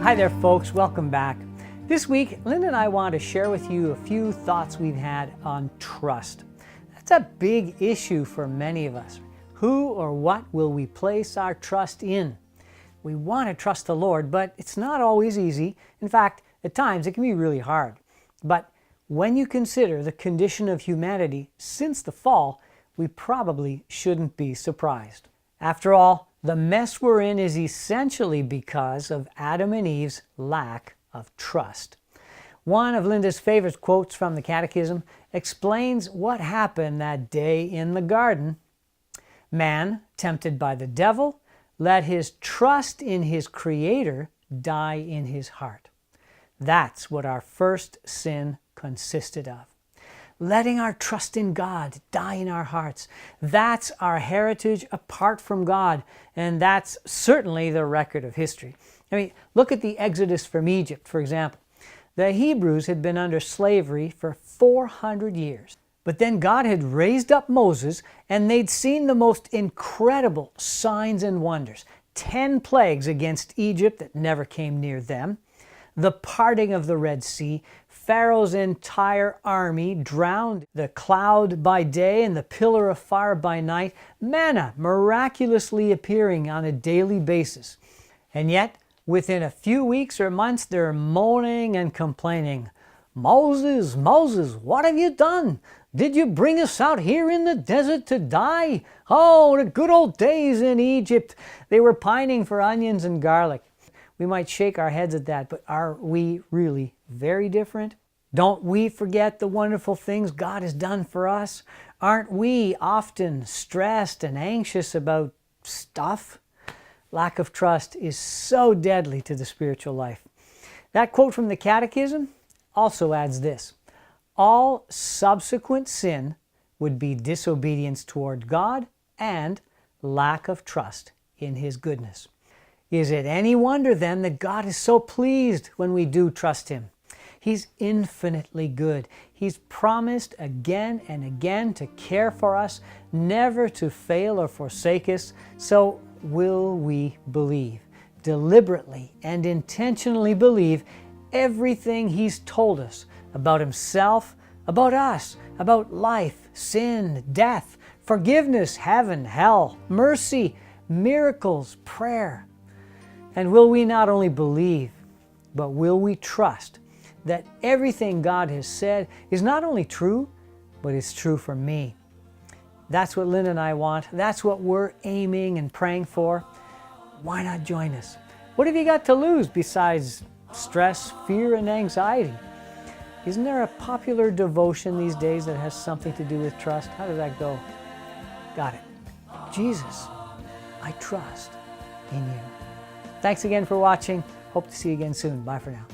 Hi there, folks. Welcome back. This week, Linda and I want to share with you a few thoughts we've had on trust. That's a big issue for many of us. Who or what will we place our trust in? We want to trust the Lord, but it's not always easy. In fact, at times it can be really hard. But when you consider the condition of humanity since the fall, we probably shouldn't be surprised. After all, the mess we're in is essentially because of Adam and Eve's lack of trust. One of Linda's favorite quotes from the Catechism explains what happened that day in the garden. Man, tempted by the devil, let his trust in his Creator die in his heart. That's what our first sin consisted of. Letting our trust in God die in our hearts. That's our heritage apart from God, and that's certainly the record of history. I mean, look at the Exodus from Egypt, for example. The Hebrews had been under slavery for 400 years. But then God had raised up Moses, and they'd seen the most incredible signs and wonders. 10 plagues against Egypt that never came near them. The parting of the Red Sea, Pharaoh's entire army drowned, the cloud by day and the pillar of fire by night, manna miraculously appearing on a daily basis. And yet, within a few weeks or months, they're moaning and complaining. Moses, Moses, what have you done? Did you bring us out here in the desert to die? Oh, the good old days in Egypt. They were pining for onions and garlic. We might shake our heads at that, but are we really very different? Don't we forget the wonderful things God has done for us? Aren't we often stressed and anxious about stuff? Lack of trust is so deadly to the spiritual life. That quote from the Catechism also adds this: all subsequent sin would be disobedience toward God and lack of trust in His goodness. Is it any wonder then that God is so pleased when we do trust Him? He's infinitely good. He's promised again and again to care for us, never to fail or forsake us. So will we believe, deliberately and intentionally believe everything He's told us about Himself, about us, about life, sin, death, forgiveness, heaven, hell, mercy, miracles, prayer? And will we not only believe, but will we trust that everything God has said is not only true, but is true for me? That's what Linda and I want. That's what we're aiming and praying for. Why not join us? What have you got to lose besides stress, fear, and anxiety? Isn't there a popular devotion these days that has something to do with trust? How does that go? Got it. Jesus, I trust in you. Thanks again for watching. Hope to see you again soon. Bye for now.